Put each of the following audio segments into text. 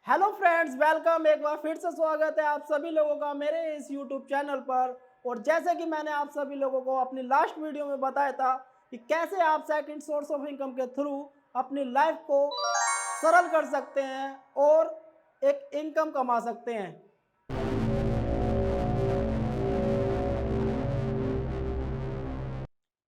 Hello friends, welcome. एक बार फिर से स्वागत है आप सभी लोगों का मेरे इस यूट्यूब चैनल पर। और जैसे कि मैंने आप सभी लोगों को अपनी लास्ट वीडियो में बताया था कि कैसे आप सेकंड सोर्स ऑफ इनकम के थ्रू अपनी लाइफ को सरल कर सकते हैं और एक इनकम कमा सकते हैं।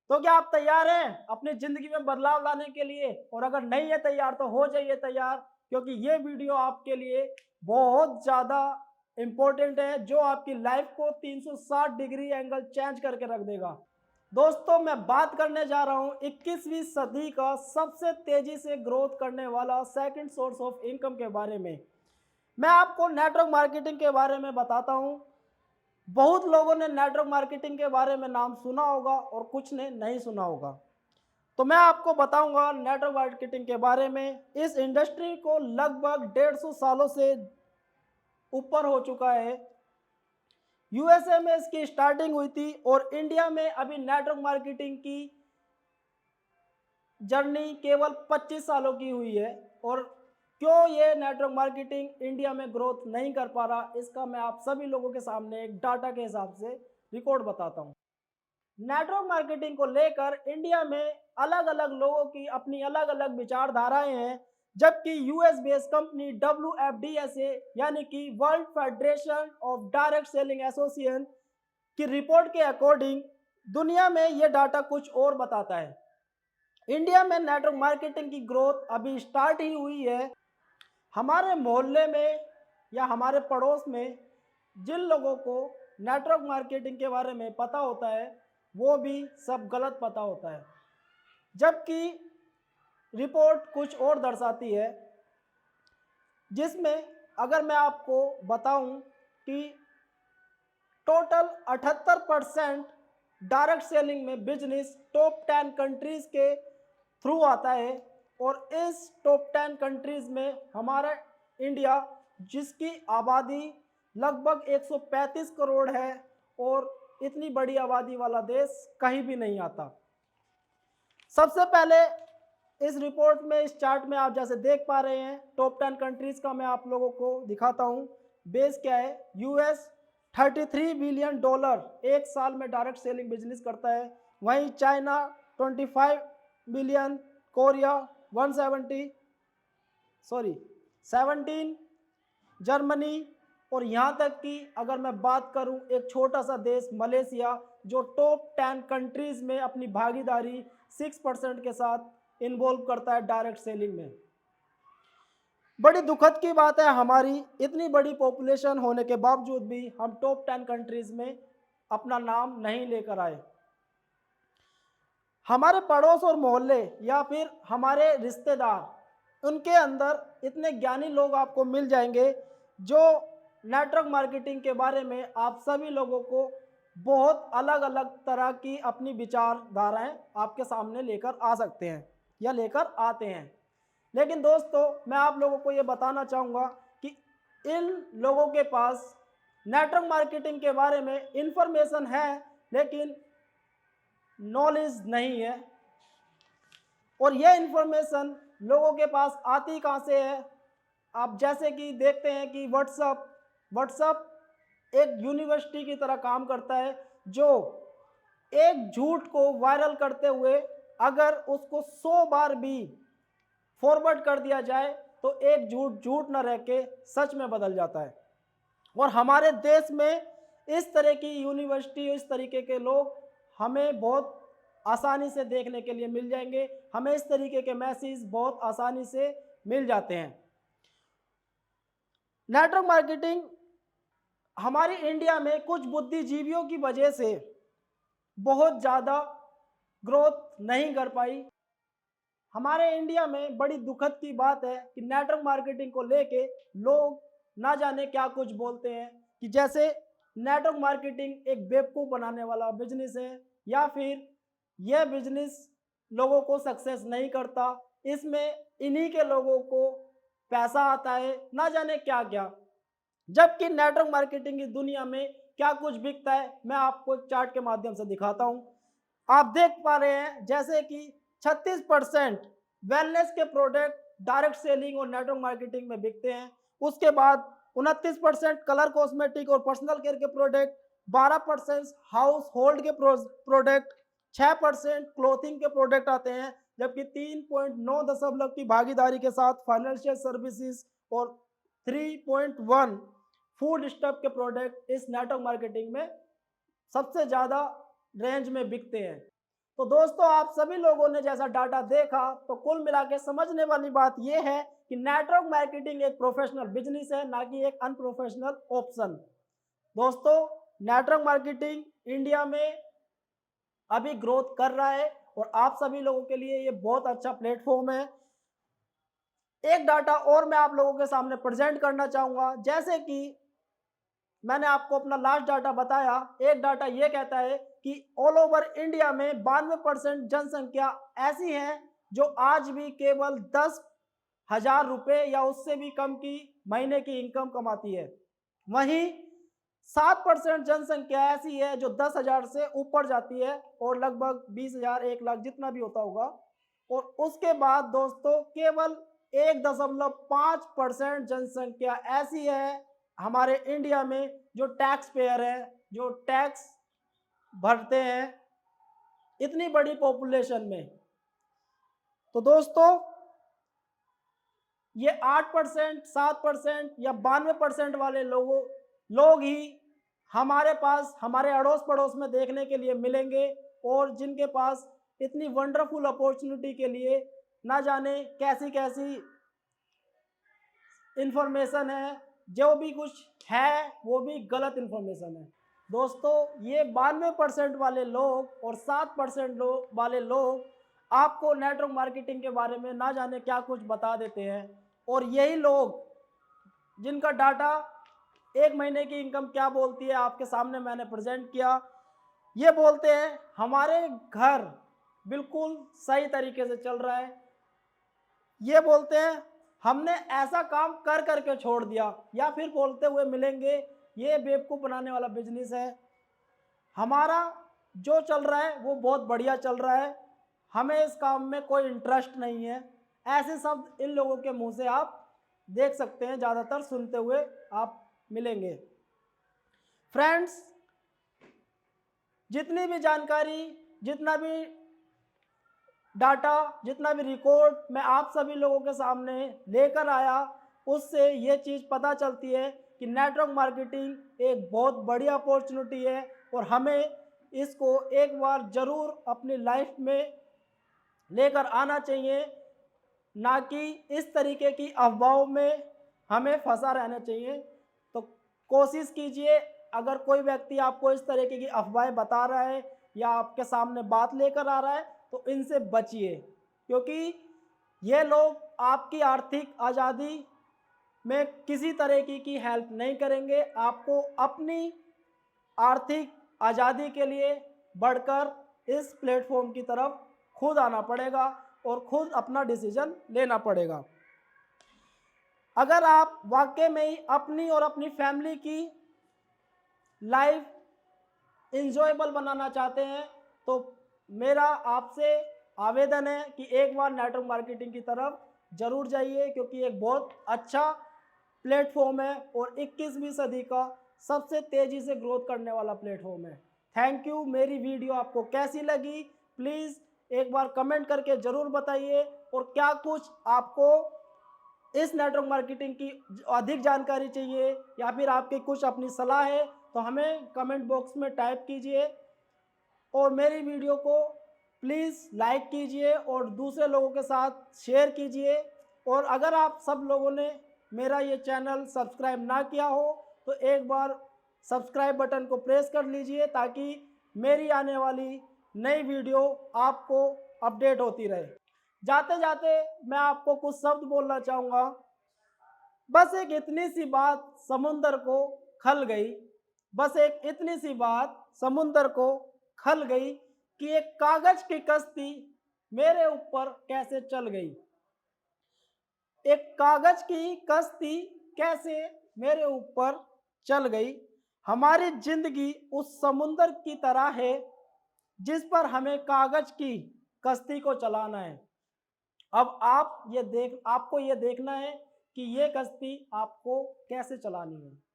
तो क्या आप तैयार हैं अपनी ज़िंदगी में बदलाव लाने के लिए? और अगर नहीं है तैयार तो हो जाइए तैयार, क्योंकि ये वीडियो आपके लिए बहुत ज़्यादा इम्पोर्टेंट है, जो आपकी लाइफ को 360 डिग्री एंगल चेंज करके रख देगा। दोस्तों, मैं बात करने जा रहा हूँ 21वीं सदी का सबसे तेज़ी से ग्रोथ करने वाला सेकंड सोर्स ऑफ इनकम के बारे में। मैं आपको नेटवर्क मार्केटिंग के बारे में बताता हूँ। बहुत लोगों ने नेटवर्क मार्केटिंग के बारे में नाम सुना होगा और कुछ ने नहीं सुना होगा। तो मैं आपको बताऊंगा नेटवर्क मार्केटिंग के बारे में। इस इंडस्ट्री को लगभग 150 सालों से ऊपर हो चुका है। यूएसए में इसकी स्टार्टिंग हुई थी और इंडिया में अभी नेटवर्क मार्केटिंग की जर्नी केवल 25 सालों की हुई है। और क्यों ये नेटवर्क मार्केटिंग इंडिया में ग्रोथ नहीं कर पा रहा, इसका मैं आप सभी लोगों के सामने एक डाटा के हिसाब से रिकॉर्ड बताता हूँ। नेटवर्क मार्केटिंग को लेकर इंडिया में अलग अलग लोगों की अपनी अलग अलग विचारधाराएं हैं, जबकि यूएस बेस्ड कंपनी WFDSA यानी कि world federation of direct selling association की रिपोर्ट के अकॉर्डिंग दुनिया में यह डाटा कुछ और बताता है। इंडिया में नेटवर्क मार्केटिंग की ग्रोथ अभी स्टार्ट ही हुई है। हमारे मोहल्ले में या हमारे पड़ोस में जिन लोगों को नेटवर्क मार्केटिंग के बारे में पता होता है, वो भी सब गलत पता होता है, जबकि रिपोर्ट कुछ और दर्शाती है, जिसमें अगर मैं आपको बताऊं कि टोटल 78% डायरेक्ट सेलिंग में बिजनेस टॉप 10 कंट्रीज के थ्रू आता है। और इस टॉप 10 कंट्रीज में हमारा इंडिया, जिसकी आबादी लगभग 135 करोड़ है, और इतनी बड़ी आबादी वाला देश कहीं भी नहीं आता। सबसे पहले इस रिपोर्ट में, इस चार्ट में आप जैसे देख पा रहे हैं, टॉप 10 कंट्रीज का मैं आप लोगों को दिखाता हूं। बेस क्या है? यूएस $33 बिलियन एक साल में डायरेक्ट सेलिंग बिजनेस करता है। वहीं चाइना 25 बिलियन, कोरिया 17, जर्मनी, और यहाँ तक कि अगर मैं बात करूँ एक छोटा सा देश मलेशिया, जो टॉप 10 कंट्रीज में अपनी भागीदारी 6% के साथ इन्वॉल्व करता है डायरेक्ट सेलिंग में। बड़ी दुखद की बात है, हमारी इतनी बड़ी पॉपुलेशन होने के बावजूद भी हम टॉप 10 कंट्रीज में अपना नाम नहीं लेकर आए। हमारे पड़ोस और मोहल्ले या फिर हमारे रिश्तेदार, उनके अंदर इतने ज्ञानी लोग आपको मिल जाएंगे जो नेटवर्क मार्केटिंग के बारे में आप सभी लोगों को बहुत अलग अलग तरह की अपनी विचारधाराएं आपके सामने लेकर आ सकते हैं या लेकर आते हैं। लेकिन दोस्तों, मैं आप लोगों को ये बताना चाहूँगा कि इन लोगों के पास नेटवर्क मार्केटिंग के बारे में इंफॉर्मेशन है, लेकिन नॉलेज नहीं है। और यह इंफॉर्मेशन लोगों के पास आती कहाँ से है? आप जैसे कि देखते हैं कि व्हाट्सअप एक यूनिवर्सिटी की तरह काम करता है, जो एक झूठ को वायरल करते हुए अगर उसको 100 बार भी फॉरवर्ड कर दिया जाए तो एक झूठ न रह के सच में बदल जाता है। और हमारे देश में इस तरह की यूनिवर्सिटी, इस तरीके के लोग हमें बहुत आसानी से देखने के लिए मिल जाएंगे। हमें इस तरीके के मैसेज बहुत आसानी से मिल जाते हैं। नेटवर्क मार्केटिंग हमारी इंडिया में कुछ बुद्धिजीवियों की वजह से बहुत ज़्यादा ग्रोथ नहीं कर पाई। हमारे इंडिया में बड़ी दुखद की बात है कि नेटवर्क मार्केटिंग को लेके लोग ना जाने क्या कुछ बोलते हैं, कि जैसे नेटवर्क मार्केटिंग एक बेवकूफ़ बनाने वाला बिजनेस है, या फिर यह बिजनेस लोगों को सक्सेस नहीं करता, इसमें इन्हीं के लोगों को पैसा आता है, ना जाने क्या क्या। जबकि नेटवर्क मार्केटिंग की दुनिया में क्या कुछ बिकता है, मैं आपको एक चार्ट के माध्यम से दिखाता हूं। आप देख पा रहे हैं जैसे कि 36% वेलनेस के प्रोडक्ट डायरेक्ट सेलिंग और नेटवर्क मार्केटिंग में बिकते हैं। उसके बाद 29% कलर कॉस्मेटिक और पर्सनल केयर के प्रोडक्ट, 12% हाउस होल्ड के प्रोडक्ट, 6% क्लोथिंग के प्रोडक्ट आते हैं, जबकि 3.9 की भागीदारी के साथ फाइनेंशियल सर्विसेज और 3.1 फूड स्टफ के प्रोडक्ट इस नेटवर्क मार्केटिंग में सबसे ज़्यादा रेंज में बिकते हैं। तो दोस्तों, आप सभी लोगों ने जैसा डाटा देखा, तो कुल मिला के समझने वाली बात यह है कि नेटवर्क मार्केटिंग एक प्रोफेशनल बिजनेस है, ना कि एक अनप्रोफेशनल ऑप्शन। दोस्तों, नेटवर्क मार्केटिंग इंडिया में अभी ग्रोथ कर रहा है और आप सभी लोगों के लिए ये बहुत अच्छा प्लेटफॉर्म है। एक डाटा और मैं आप लोगों के सामने प्रेजेंट करना चाहूँगा। जैसे कि मैंने आपको अपना लास्ट डाटा बताया, एक डाटा ये कहता है कि ऑल ओवर इंडिया में 92% जनसंख्या ऐसी है जो आज भी केवल 10,000 रुपये या उससे भी कम की महीने की इनकम कमाती है। वहीं 7% जनसंख्या ऐसी है जो 10,000 से ऊपर जाती है और लगभग 20,000 1 लाख जितना भी होता होगा। और उसके बाद दोस्तों, केवल 1.5% जनसंख्या ऐसी है हमारे इंडिया में जो टैक्स पेयर है, जो टैक्स भरते हैं इतनी बड़ी पॉपुलेशन में। तो दोस्तों, ये 8%, 7% या 92% वाले लोग ही हमारे पास, हमारे अड़ोस पड़ोस में देखने के लिए मिलेंगे, और जिनके पास इतनी वंडरफुल अपॉर्चुनिटी के लिए ना जाने कैसी कैसी इंफॉर्मेशन है, जो भी कुछ है वो भी गलत इंफॉर्मेशन है। दोस्तों, ये 92% वाले लोग और 7% वाले लोग आपको नेटवर्क मार्केटिंग के बारे में ना जाने क्या कुछ बता देते हैं, और यही लोग जिनका डाटा एक महीने की इनकम क्या बोलती है आपके सामने मैंने प्रेजेंट किया, ये बोलते हैं हमारे घर बिल्कुल सही तरीके से चल रहा है, ये बोलते हैं हमने ऐसा काम कर करके छोड़ दिया, या फिर बोलते हुए मिलेंगे ये बेवकूफ़ बनाने वाला बिजनेस है, हमारा जो चल रहा है वो बहुत बढ़िया चल रहा है, हमें इस काम में कोई इंटरेस्ट नहीं है। ऐसे शब्द इन लोगों के मुंह से आप देख सकते हैं, ज़्यादातर सुनते हुए आप मिलेंगे। फ्रेंड्स, जितनी भी जानकारी, जितना भी डाटा, जितना भी रिकॉर्ड मैं आप सभी लोगों के सामने लेकर आया, उससे ये चीज़ पता चलती है कि नेटवर्क मार्केटिंग एक बहुत बड़ी अपॉर्चुनिटी है, और हमें इसको एक बार ज़रूर अपनी लाइफ में लेकर आना चाहिए, ना कि इस तरीके की अफवाहों में हमें फंसा रहना चाहिए। तो कोशिश कीजिए, अगर कोई व्यक्ति आपको इस तरीके की अफवाहें बता रहा है या आपके सामने बात लेकर आ रहा है, तो इनसे बचिए, क्योंकि ये लोग आपकी आर्थिक आज़ादी में किसी तरीके की हेल्प नहीं करेंगे। आपको अपनी आर्थिक आज़ादी के लिए बढ़कर इस प्लेटफॉर्म की तरफ खुद आना पड़ेगा और खुद अपना डिसीजन लेना पड़ेगा। अगर आप वाकई में ही अपनी और अपनी फैमिली की लाइफ इंजॉयबल बनाना चाहते हैं, तो मेरा आपसे आवेदन है कि एक बार नेटवर्क मार्केटिंग की तरफ ज़रूर जाइए, क्योंकि एक बहुत अच्छा प्लेटफॉर्म है और 21वीं सदी का सबसे तेज़ी से ग्रोथ करने वाला प्लेटफॉर्म है। Thank you. मेरी वीडियो आपको कैसी लगी प्लीज़ एक बार कमेंट करके ज़रूर बताइए, और क्या कुछ आपको इस नेटवर्क मार्केटिंग की अधिक जानकारी चाहिए या फिर आपकी कुछ अपनी सलाह है, तो हमें कमेंट बॉक्स में टाइप कीजिए, और मेरी वीडियो को प्लीज़ लाइक कीजिए और दूसरे लोगों के साथ शेयर कीजिए। और अगर आप सब लोगों ने मेरा ये चैनल सब्सक्राइब ना किया हो, तो एक बार सब्सक्राइब बटन को प्रेस कर लीजिए, ताकि मेरी आने वाली नई वीडियो आपको अपडेट होती रहे। जाते जाते मैं आपको कुछ शब्द बोलना चाहूँगा। बस एक इतनी सी बात समुंदर को खल गई, बस एक इतनी सी बात समुंदर को खल गई, कि एक कागज की कश्ती मेरे ऊपर कैसे चल गई। एक कागज की कश्ती कैसे मेरे ऊपर चल गई। हमारी जिंदगी उस समुंदर की तरह है जिस पर हमें कागज की कश्ती को चलाना है। अब आपको ये देखना है कि ये कश्ती आपको कैसे चलानी है।